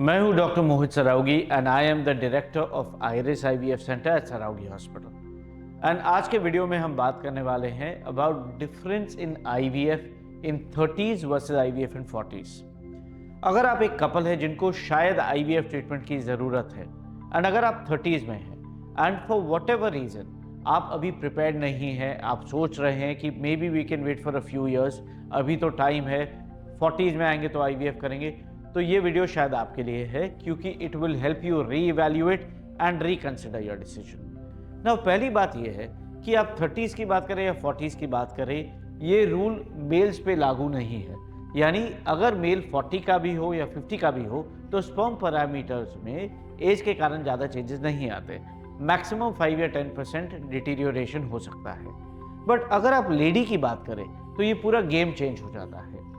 मैं हूं doctor Mohit Saraogi and I am the director of iris IVF centre at Saraogi hospital. And आज के video में हम बात करने वाले हैं about difference in IVF in 30s versus IVF in 40s। अगर आप एक कपल है जिनको शायद आईवीएफ ट्रीटमेंट की ज़रूरत है एंड अगर आप 30s में हैं and for what ever reason आप अभी प्रिपेयर्ड नहीं हैं, आप सोच रहे हैं कि maybe we can wait for a few years, अभी तो टाइम है, 40s में आएंगे तो आईवीएफ करेंगे, तो ये वीडियो शायद आपके लिए है क्योंकि इट विल हेल्प यू री evaluate and reconsider your decision. Now पहली बात ये है कि आप 30s की बात करें या 40s की बात करें, ये रूल मेल्स पे लागू नहीं है। यानी अगर मेल 40 का भी हो या 50 का भी हो तो स्पर्म पैरामीटर्स में एज के कारण ज़्यादा चेंजेस नहीं आते। मैक्सिमम 5 या 10% डिटीरियोरेशन हो सकता है। बट अगर आप लेडी की बात करें तो ये पूरा गेम चेंज हो जाता है।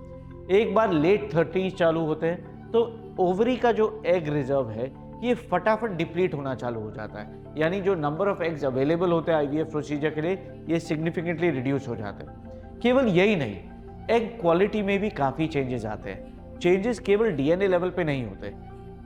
एक बार लेट 30s चालू होते हैं तो ओवरी का जो एग रिजर्व है ये फटाफट डिप्लीट होना चालू हो जाता है। यानी जो नंबर ऑफ एग्स अवेलेबल होते हैं आईवीएफ प्रोसीजर के लिए ये सिग्निफिकेंटली रिड्यूस हो जाते हैं। केवल यही नहीं, एग क्वालिटी में भी काफ़ी चेंजेस आते हैं। चेंजेस केवल डीएनए लेवल पे नहीं होते,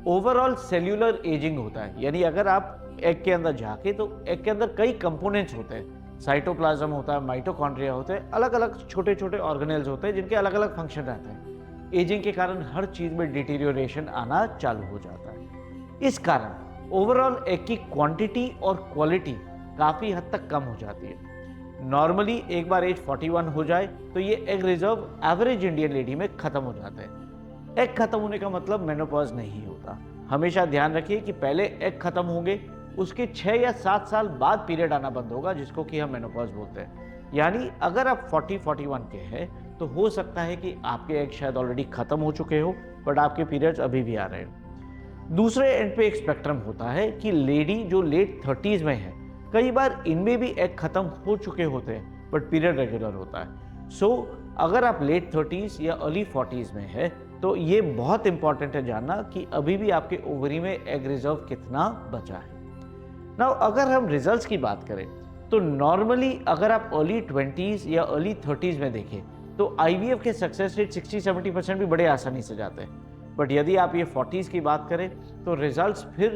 ओवरऑल सेल्यूलर एजिंग होता है। यानी अगर आप एग के अंदर जाके तो एग के अंदर कई कंपोनेंट्स होते हैं, साइटोप्लाज्म होता है, माइटोकॉन्ड्रिया होते हैं, अलग अलग छोटे छोटे ऑर्गेनेल्स होते हैं जिनके अलग अलग फंक्शन रहते हैं। एजिंग के कारण हर चीज़ में डिटीरियोरेशन आना चालू हो जाता है। इस कारण ओवरऑल एग की क्वांटिटी और क्वालिटी काफ़ी हद तक कम हो जाती है। नॉर्मली एक बार एज 41 हो जाए तो ये egg reserve average Indian lady में ख़त्म हो जाता है। एग खत्म होने का मतलब मेनोपॉज नहीं होता। हमेशा ध्यान रखिए कि पहले एग खत्म होंगे, उसके 6 या 7 साल बाद पीरियड आना बंद होगा, जिसको कि हम मेनोपॉज बोलते हैं। यानी अगर आप 40-41 के हैं तो हो सकता है कि आपके एग शायद ऑलरेडी खत्म हो चुके हो बट आपके पीरियड्स अभी भी आ रहे हो। दूसरे एंड पे एक स्पेक्ट्रम होता है कि लेडी जो लेट 30s में है, कई बार इनमें भी एग खत्म हो चुके होते हैं बट पीरियड रेगुलर होता है। सो अगर आप लेट 30s या अर्ली 40s में है तो ये बहुत इंपॉर्टेंट है जानना कि अभी भी आपके ओवरी में एग रिजर्व कितना बचा है। नाउ अगर हम रिजल्ट्स की बात करें तो नॉर्मली अगर आप अर्ली 20s या अर्ली 30s में देखें तो आईवीएफ के सक्सेस रेट 60-70% भी बड़े आसानी से जाते हैं। बट यदि आप ये 40s की बात करें तो रिजल्ट्स फिर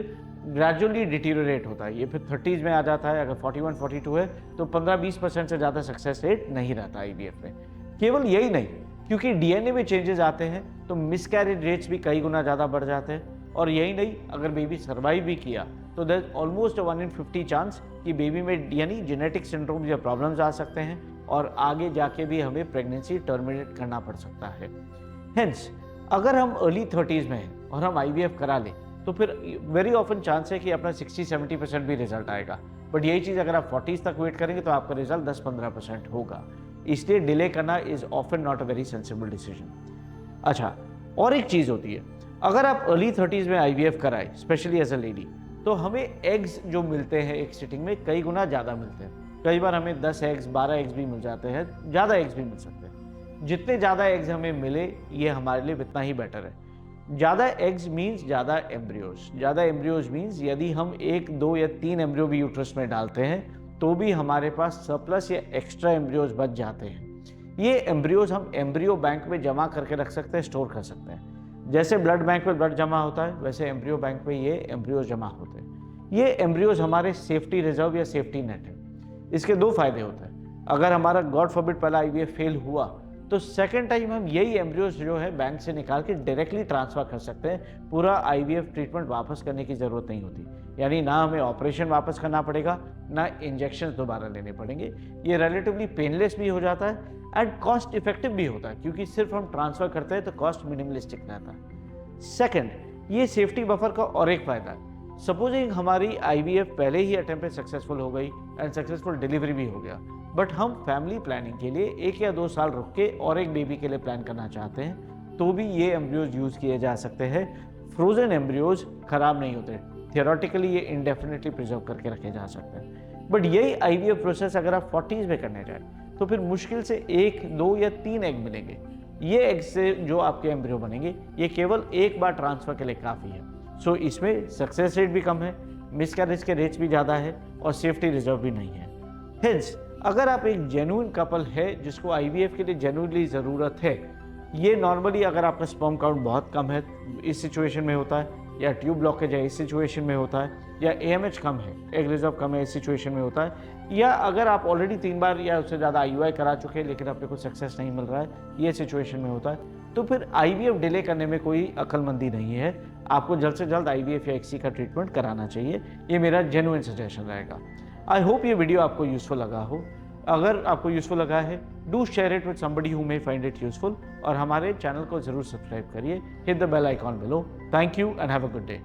ग्रेजुअली डिटीरियोरेट होता है, ये फिर 30s में आ जाता है। अगर 41-42 है तो 15-20% से ज़्यादा सक्सेस रेट नहीं रहता आईवीएफ में। केवल यही नहीं, क्योंकि डीएनए में चेंजेस आते हैं तो मिसकैरेज रेट्स भी कई गुना ज़्यादा बढ़ जाते हैं। और यही नहीं, अगर बेबी सर्वाइव भी किया तो there is almost 1 in 50 chance कि बेबी में यानी जेनेटिक सिंड्रोम या प्रॉब्लम्स आ सकते हैं और आगे जाके भी हमें प्रेगनेंसी टर्मिनेट करना पड़ सकता है। हेंस अगर हम अर्ली 30s में हैं और हम आईवीएफ करा लें तो फिर वेरी ऑफन चांस है कि अपना 60-70% भी रिजल्ट आएगा। बट यही चीज़ अगर आप 40s तक वेट करेंगे तो आपका रिजल्ट 10-15% होगा। इसलिए डिले करना is often not a very sensible decision. अच्छा, और एक चीज़ होती है, अगर आप अर्ली 30s में आईवीएफ कराए स्पेशली एज अ लेडी तो हमें एग्स जो मिलते हैं एक सिटिंग में कई गुना ज़्यादा मिलते हैं। कई बार हमें 10 एग्स 12 एग्स भी मिल जाते हैं, ज़्यादा एग्स भी मिल सकते हैं। जितने ज़्यादा एग्स हमें मिले ये हमारे लिए उतना ही बेटर है। ज़्यादा एग्स मीन्स ज़्यादा एम्ब्रियोज, ज़्यादा एम्ब्रियोज मीन्स यदि हम 1, 2 या 3 एम्ब्रियो भी यूट्रस में डालते हैं तो भी हमारे पास सरप्लस या एक्स्ट्रा एम्ब्रियोज बच जाते हैं। ये एम्ब्रियोज हम एम्ब्रियो बैंक में जमा करके रख सकते हैं, स्टोर कर सकते हैं। जैसे ब्लड बैंक में ब्लड जमा होता है वैसे एम्ब्रियो बैंक में ये एम्ब्रियोज जमा होते हैं। ये एम्ब्रियोज हमारे सेफ्टी रिजर्व या सेफ्टी नेट है। इसके 2 फायदे होते हैं। अगर हमारा गॉड फॉरबिड पहला आईवीएफ फेल हुआ तो सेकंड टाइम हम यही एम्ब्रियोज जो है बैंक से निकाल के डायरेक्टली ट्रांसफर कर सकते हैं। पूरा आईवीएफ ट्रीटमेंट वापस करने की ज़रूरत नहीं होती। यानी ना हमें ऑपरेशन वापस करना पड़ेगा, ना इंजेक्शन दोबारा लेने पड़ेंगे। ये रिलेटिवली पेनलेस भी हो जाता है एंड कॉस्ट इफेक्टिव भी होता है, क्योंकि सिर्फ हम ट्रांसफ़र करते हैं तो कॉस्ट मिनिमलिस्टिक रहता है। सेकंड, ये सेफ्टी बफर का और एक फ़ायदा है। सपोजिंग हमारी आईवीएफ पहले ही अटेम्प्ट पे सक्सेसफुल हो गई एंड सक्सेसफुल डिलीवरी भी हो गया, बट हम फैमिली प्लानिंग के लिए 1 या 2 साल रुक के और एक बेबी के लिए प्लान करना चाहते हैं तो भी ये एम्ब्रियोज यूज़ किए जा सकते हैं। फ्रोजन एम्ब्रियोज खराब नहीं होते, थियोरेटिकली ये इंडेफिनेटली प्रिजर्व करके रखे जा सकते हैं। बट यही आईवीएफ प्रोसेस अगर आप 40s में करने जाए तो फिर मुश्किल से 1, 2 या 3 एग मिलेंगे। ये एग से जो आपके एम्ब्रियो बनेंगे ये केवल एक बार ट्रांसफ़र के लिए काफ़ी है। सो इसमें सक्सेस रेट भी कम है, मिसकैरेज के रेट्स भी ज़्यादा है और सेफ्टी रिजर्व भी नहीं है। हेंस अगर आप एक जेन्युइन कपल है जिसको आईवीएफ के लिए जेन्युइनली ज़रूरत है ये नॉर्मली अगर आपका स्पर्म काउंट बहुत कम है इस सिचुएशन में होता है, या ट्यूब ब्लॉकेज है इस सिचुएशन में होता है, या AMH कम है, एग रिजर्व कम है इस सिचुएशन में होता है, या अगर आप ऑलरेडी 3 बार या उससे ज़्यादा IUI करा चुके हैं लेकिन आपको कुछ सक्सेस नहीं मिल रहा है, ये सिचुएशन में होता है, तो फिर IVF डिले करने में कोई अक्लमंदी नहीं है। आपको जल्द से जल्द IVF या ICSI का ट्रीटमेंट कराना चाहिए। ये मेरा जेन्युइन सजेशन रहेगा। आई होप ये वीडियो आपको यूजफुल लगा हो। अगर आपको यूजफुल लगा है, do share it with somebody who may find it useful, और हमारे चैनल को जरूर सब्सक्राइब करिए। Hit the bell icon below. Thank you and have a good day.